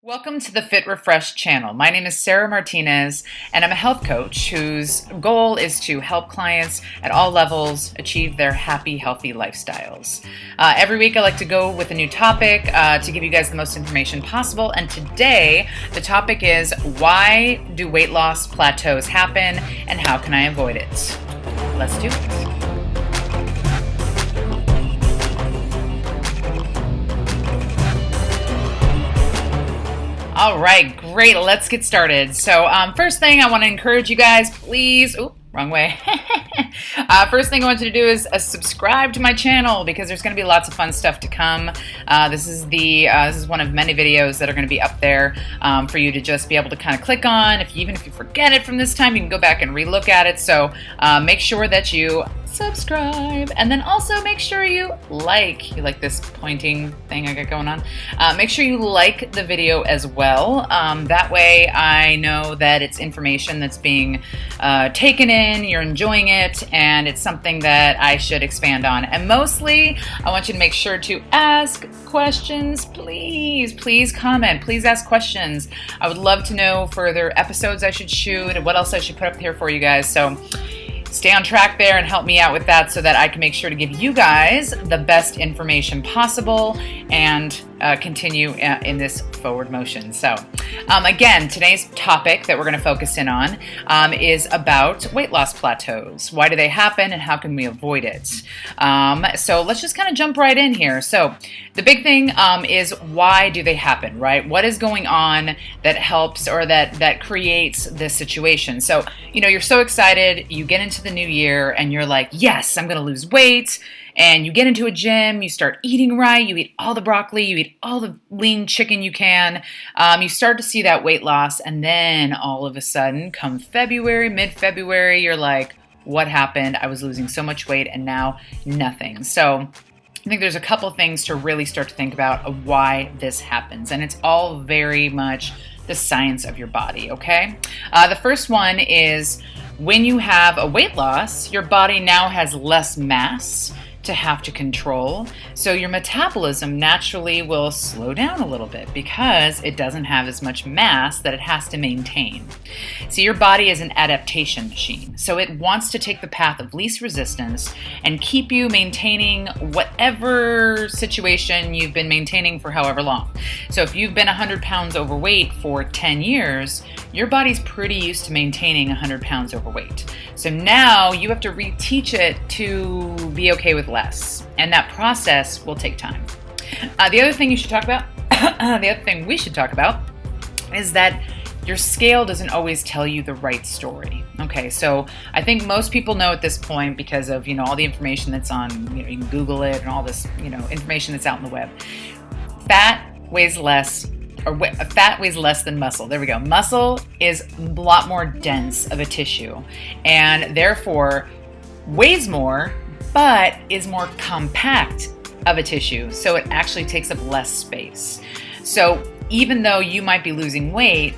Welcome to the FitRefresh channel. My name is Sarah Martinez, and I'm a health coach whose goal is to help clients at all levels achieve their happy, healthy lifestyles. Every week I like to go with a new topic to give you guys the most information possible, and today the topic is why do weight loss plateaus happen and how can I avoid it? Let's do it. All right, great. Let's get started. So first thing I want to encourage you guys, please, wrong way. First thing I want you to do is subscribe to my channel because there's going to be lots of fun stuff to come. This is one of many videos that are going to be up there for you to just be able to kind of click on. Even if you forget it from this time, you can go back and relook at it. So make sure that you subscribe, and then also make sure you like this pointing thing I got going on. Make sure you like the video as well. That way I know that it's information that's being taken in, you're enjoying it, and it's something that I should expand on. And mostly I want you to make sure to ask questions. Please comment, please ask questions. I would love to know further episodes I should shoot and what else I should put up here for you guys. So stay on track there and help me out with that so that I can make sure to give you guys the best information possible and continue in this forward motion. So again, today's topic that we're going to focus in on is about weight loss plateaus. Why do they happen and how can we avoid it? So let's just kind of jump right in here. So the big thing is, why do they happen, right? What is going on that helps or that creates this situation? So, you're so excited, you get into the new year and you're like, yes, I'm going to lose weight. And you get into a gym, you start eating right, you eat all the broccoli, you eat all the lean chicken you can. You start to see that weight loss, and then all of a sudden, come February, mid-February, you're like, what happened? I was losing so much weight and now nothing. So I think there's a couple things to really start to think about of why this happens. And it's all very much the science of your body, okay? The first one is when you have a weight loss, your body now has less mass to have to control. So your metabolism naturally will slow down a little bit because it doesn't have as much mass that it has to maintain. See, your body is an adaptation machine. So it wants to take the path of least resistance and keep you maintaining whatever situation you've been maintaining for however long. So if you've been 100 pounds overweight for 10 years, your body's pretty used to maintaining 100 pounds overweight. So now you have to reteach it to be okay with less. And that process will take time. The other thing you should talk about, the other thing we should talk about is that your scale doesn't always tell you the right story. Okay, so I think most people know at this point because of, all the information that's on, you can Google it and all this, information that's out on the web. Fat weighs less than muscle. There we go. Muscle is a lot more dense of a tissue and therefore weighs more, but is more compact of a tissue. So it actually takes up less space. So even though you might be losing weight,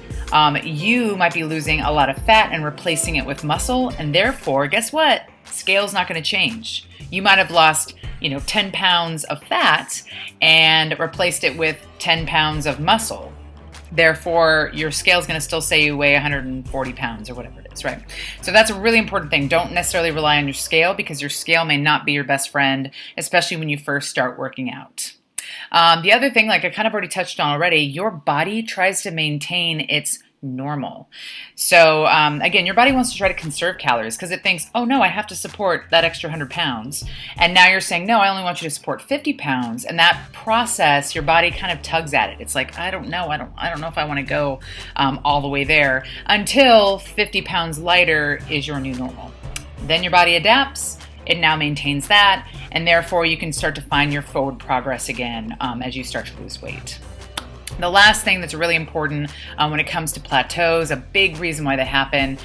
you might be losing a lot of fat and replacing it with muscle. And therefore, guess what? Scale's not going to change. You might have lost 10 pounds of fat and replaced it with 10 pounds of muscle. Therefore, your scale is going to still say you weigh 140 pounds or whatever it is, right? So that's a really important thing. Don't necessarily rely on your scale because your scale may not be your best friend, especially when you first start working out. The other thing, like I kind of already touched on already, your body tries to maintain its normal. So again, your body wants to try to conserve calories because it thinks, oh no, I have to support that extra 100 pounds. And now you're saying, no, I only want you to support 50 pounds. And that process, your body kind of tugs at it. It's like, I don't know if I want to go all the way there until 50 pounds lighter is your new normal. Then your body adapts. It now maintains that. And therefore you can start to find your forward progress again as you start to lose weight. The last thing that's really important when it comes to plateaus, a big reason why they happen,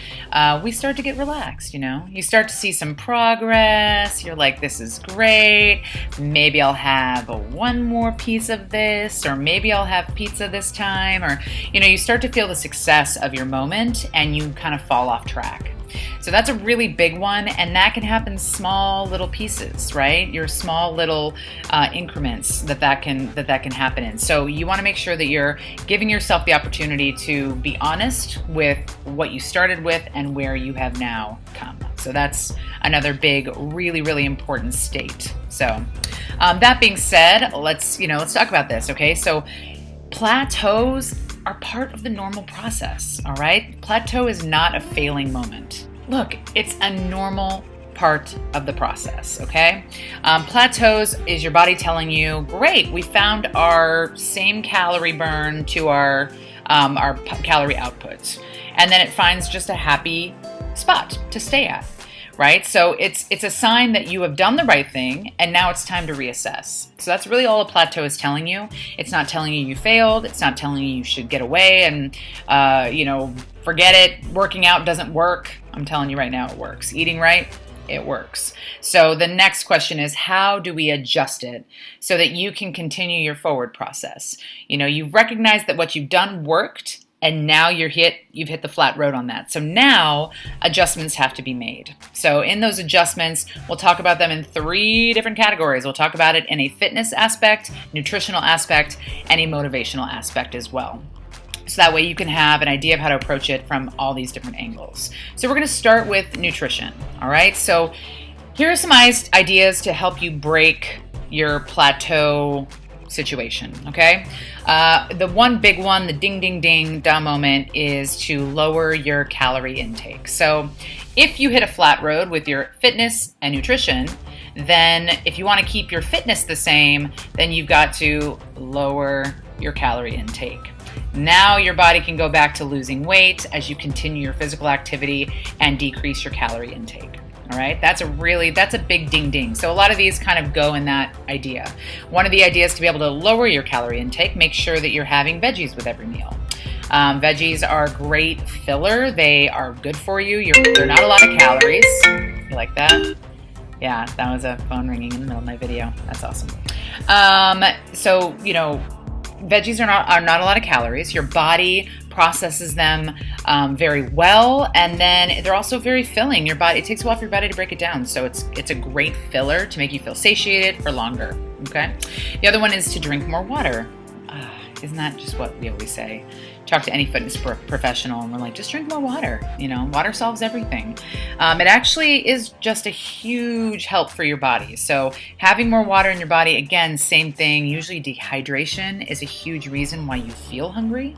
we start to get relaxed, You start to see some progress. You're like, this is great. Maybe I'll have one more piece of this, or maybe I'll have pizza this time. Or, you start to feel the success of your moment and you kind of fall off track. So that's a really big one, and that can happen small little pieces, right? Your small little increments that can happen in. So you want to make sure that you're giving yourself the opportunity to be honest with what you started with and where you have now come. So that's another big, really, really important state. So that being said, let's talk about this, okay? So plateaus are part of the normal process, all right? Plateau is not a failing moment. Look, it's a normal part of the process, okay? Plateaus is your body telling you, great, we found our same calorie burn to our calorie outputs. And then it finds just a happy spot to stay at, right? So it's a sign that you have done the right thing and now it's time to reassess. So that's really all a plateau is telling you. It's not telling you you failed. It's not telling you you should get away and, forget it. Working out doesn't work. I'm telling you right now it works. Eating right, it works. So the next question is, how do we adjust it so that you can continue your forward process? You've recognized that what you've done worked, and now you've hit the flat road on that. So now adjustments have to be made. So in those adjustments, we'll talk about them in 3 different categories. We'll talk about it in a fitness aspect, nutritional aspect, and a motivational aspect as well. So that way you can have an idea of how to approach it from all these different angles. So we're gonna start with nutrition, all right? So here are some ideas to help you break your plateau situation, okay? The one big one, the ding, ding, ding, da moment, is to lower your calorie intake. So if you hit a flat road with your fitness and nutrition, then if you want to keep your fitness the same, then you've got to lower your calorie intake. Now your body can go back to losing weight as you continue your physical activity and decrease your calorie intake. All right, that's a big ding ding. So a lot of these kind of go in that idea. One of the ideas to be able to lower your calorie intake, make sure that you're having veggies with every meal. Veggies are great filler. They are good for you. They're not a lot of calories. You like that? Yeah, that was a phone ringing in the middle of my video. That's awesome. Veggies are not a lot of calories. Your body processes them very well, and then they're also very filling. It takes a while for your body to break it down, so it's a great filler to make you feel satiated for longer. Okay. The other one is to drink more water. Isn't that just what we always say? Talk to any fitness professional and we're like, just drink more water. Water solves everything. It actually is just a huge help for your body. So having more water in your body, again, same thing. Usually dehydration is a huge reason why you feel hungry.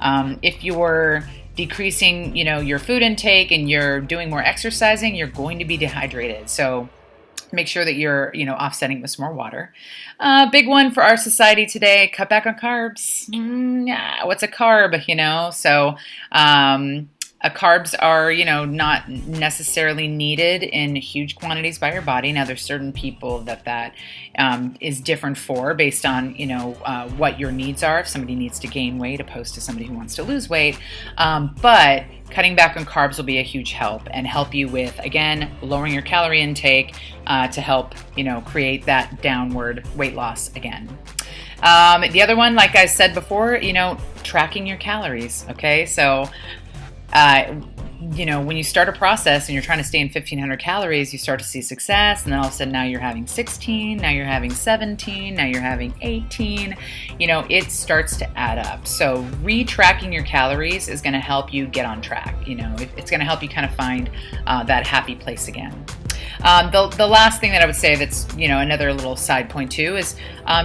If you're decreasing, your food intake and you're doing more exercising, you're going to be dehydrated. So make sure that you're, offsetting with some more water. Big one for our society today, cut back on carbs. What's a carb, So carbs are, not necessarily needed in huge quantities by your body. Now, there's certain people that is different for based on, what your needs are. If somebody needs to gain weight opposed to somebody who wants to lose weight. But cutting back on carbs will be a huge help and help you with, again, lowering your calorie intake to help, create that downward weight loss again. The other one, like I said before, tracking your calories. Okay, so when you start a process and you're trying to stay in 1,500 calories, you start to see success, and then all of a sudden now you're having 16, now you're having 17, now you're having 18. It starts to add up. So retracking your calories is going to help you get on track. It's going to help you kind of find that happy place again. The last thing that I would say that's, another little side point too is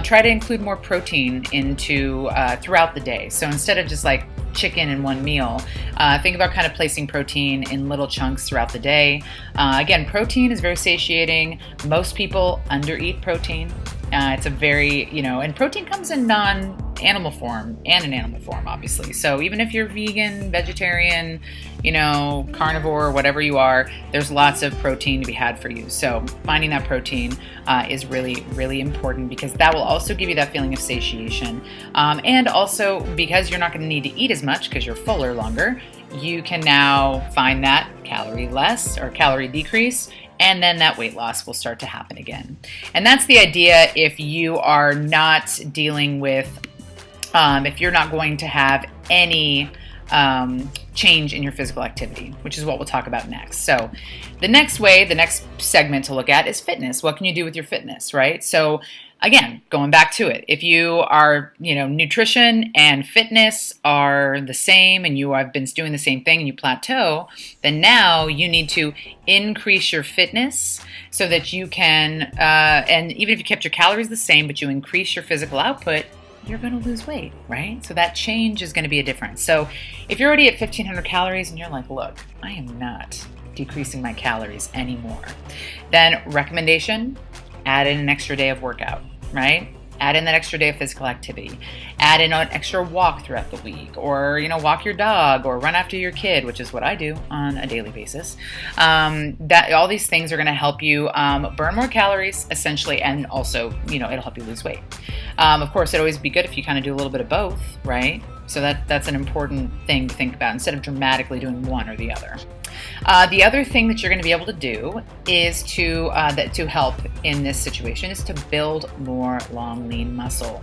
try to include more protein into throughout the day. So instead of just like chicken in one meal, think about kind of placing protein in little chunks throughout the day. Again, protein is very satiating. Most people undereat protein. It's a very, and protein comes in non-animal form and in animal form, obviously. So even if you're vegan, vegetarian, carnivore, whatever you are, there's lots of protein to be had for you. So finding that protein is really, really important because that will also give you that feeling of satiation. And also because you're not going to need to eat as much because you're fuller longer, you can now find that calorie less or calorie decrease, and then that weight loss will start to happen again. And that's the idea if you are not dealing with, if you're not going to have any change in your physical activity, which is what we'll talk about next. So the next segment to look at is fitness. What can you do with your fitness, right? So again, going back to it, if you are, nutrition and fitness are the same and you have been doing the same thing and you plateau, then now you need to increase your fitness so that you can, and even if you kept your calories the same, but you increase your physical output, you're going to lose weight, right? So that change is going to be a difference. So if you're already at 1,500 calories and you're like, look, I am not decreasing my calories anymore, then recommendation, add in an extra day of workout, right? Add in that extra day of physical activity. Add in an extra walk throughout the week, or walk your dog, or run after your kid, which is what I do on a daily basis. That all these things are going to help you burn more calories, essentially, and also it'll help you lose weight. Of course, it'd always be good if you kind of do a little bit of both, right? So that's an important thing to think about instead of dramatically doing one or the other. The other thing that you're going to be able to do is to help in this situation is to build more long, lean muscle.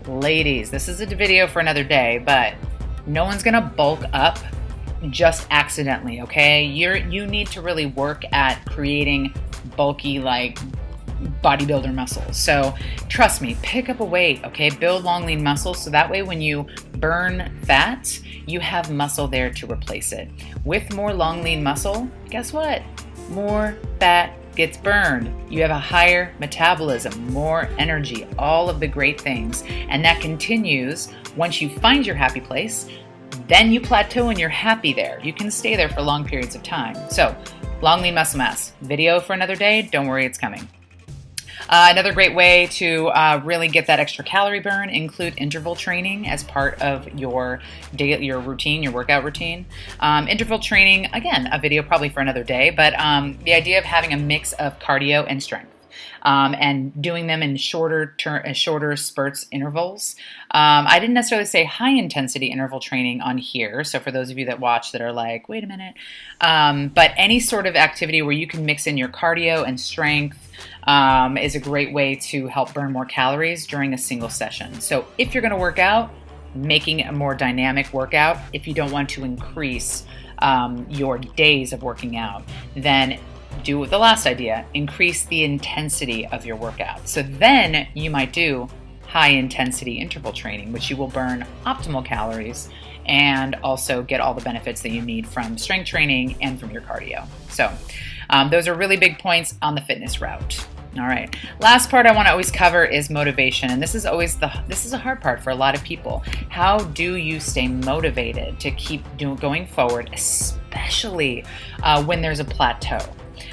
Ladies, this is a video for another day, but no one's going to bulk up just accidentally, okay? You need to really work at creating bulky, bodybuilder muscles. So trust me, pick up a weight, okay? Build long, lean muscles so that way when you burn fat, you have muscle there to replace it. With more long, lean muscle, guess what? More fat gets burned. You have a higher metabolism, more energy, all of the great things. And that continues once you find your happy place, then you plateau and you're happy there. You can stay there for long periods of time. So long, lean muscle mass, video for another day. Don't worry, it's coming. Another great way to really get that extra calorie burn, include interval training as part of your routine, your workout routine. Interval training, again, a video probably for another day, but the idea of having a mix of cardio and strength. And doing them in shorter spurts intervals. I didn't necessarily say high intensity interval training on here. So for those of you that watch that are like, wait a minute, but any sort of activity where you can mix in your cardio and strength is a great way to help burn more calories during a single session. So if you're going to work out, making a more dynamic workout, if you don't want to increase your days of working out, then do the last idea, increase the intensity of your workout. So then you might do high intensity interval training, which you will burn optimal calories and also get all the benefits that you need from strength training and from your cardio. So those are really big points on the fitness route. All right. Last part I want to always cover is motivation. And this is a hard part for a lot of people. How do you stay motivated to keep going forward, especially when there's a plateau?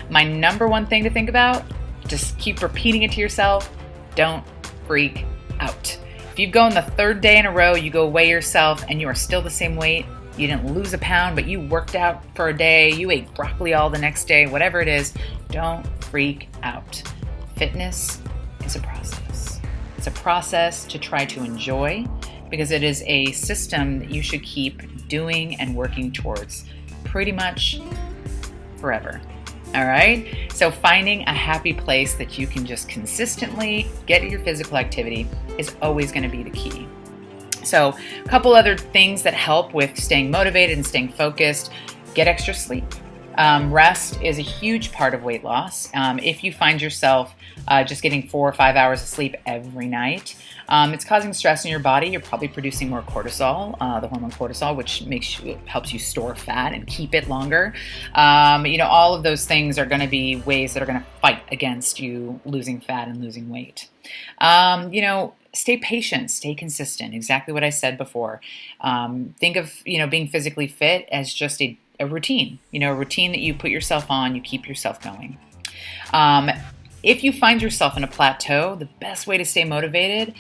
My number one thing to think about, just keep repeating it to yourself, don't freak out. If you go on the third day in a row, you go weigh yourself and you are still the same weight, you didn't lose a pound, but you worked out for a day, you ate broccoli all the next day, whatever it is, don't freak out. Fitness is a process. It's a process to try to enjoy because it is a system that you should keep doing and working towards pretty much forever. All right. So finding a happy place that you can just consistently get your physical activity is always going to be the key. So a couple other things that help with staying motivated and staying focused: get extra sleep. Rest is a huge part of weight loss. If you find yourself just getting 4 or 5 hours of sleep every night, it's causing stress in your body. You're probably producing more cortisol, the hormone cortisol, which helps you store fat and keep it longer. All of those things are going to be ways that are going to fight against you losing fat and losing weight. Stay patient, stay consistent. Exactly what I said before. Think of, being physically fit as just a routine, a routine that you put yourself on, you keep yourself going. If you find yourself in a plateau, the best way to stay motivated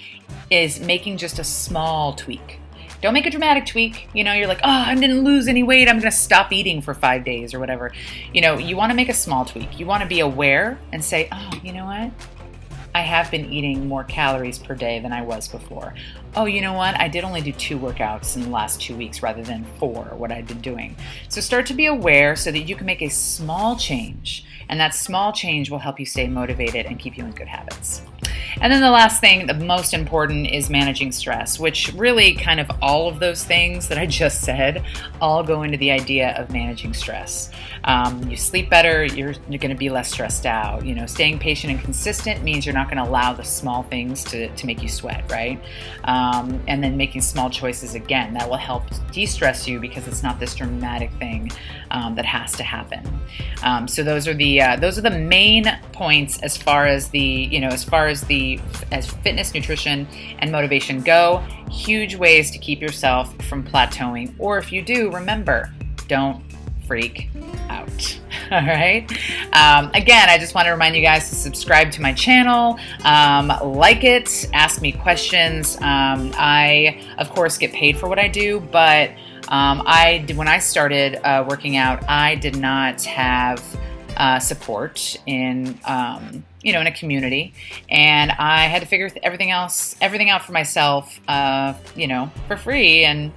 is making just a small tweak. Don't make a dramatic tweak. You're like, oh, I didn't lose any weight, I'm going to stop eating for 5 days or whatever. You want to make a small tweak. You want to be aware and say, oh, you know what? I have been eating more calories per day than I was before. Oh, you know what? I did only do 2 workouts in the last 2 weeks rather than 4, what I'd been doing. So start to be aware so that you can make a small change, and that small change will help you stay motivated and keep you in good habits. And then the last thing, the most important, is managing stress, which really kind of all of those things that I just said all go into the idea of managing stress. You sleep better, you're going to be less stressed out. Staying patient and consistent means you're not going to allow the small things to make you sweat, right? And then making small choices, again, that will help de-stress you because it's not this dramatic thing that has to happen. So those are the main points as far as as fitness, nutrition, and motivation go. Huge ways to keep yourself from plateauing, or if you do, remember, don't freak out. All right. Again, I just want to remind you guys to subscribe to my channel, like it, ask me questions. I, of course, get paid for what I do, but when I started working out, I did not have support in in a community, and I had to figure everything out for myself, for free, and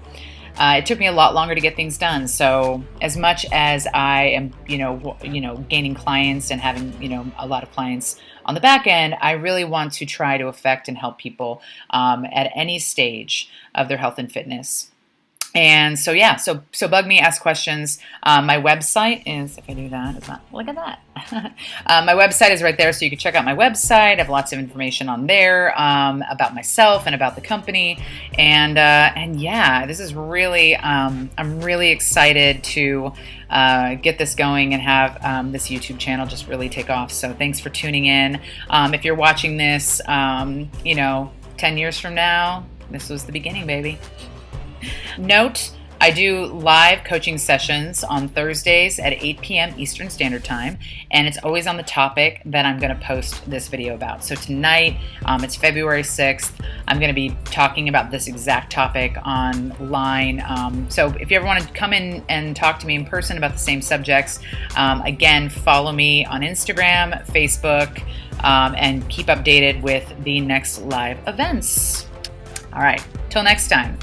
it took me a lot longer to get things done. So as much as I am, gaining clients and having, a lot of clients on the back end, I really want to try to affect and help people at any stage of their health and fitness. And so, yeah, so bug me, ask questions. My website is, if I do that, it's not, look at that. My website is right there, so you can check out my website. I have lots of information on there about myself and about the company. And yeah, this is really, I'm really excited to get this going and have this YouTube channel just really take off. So thanks for tuning in. If you're watching this, 10 years from now, this was the beginning, baby. Note, I do live coaching sessions on Thursdays at 8 p.m. Eastern Standard Time, and it's always on the topic that I'm going to post this video about. So tonight, it's February 6th, I'm going to be talking about this exact topic online. So if you ever want to come in and talk to me in person about the same subjects, again, follow me on Instagram, Facebook, and keep updated with the next live events. All right, till next time.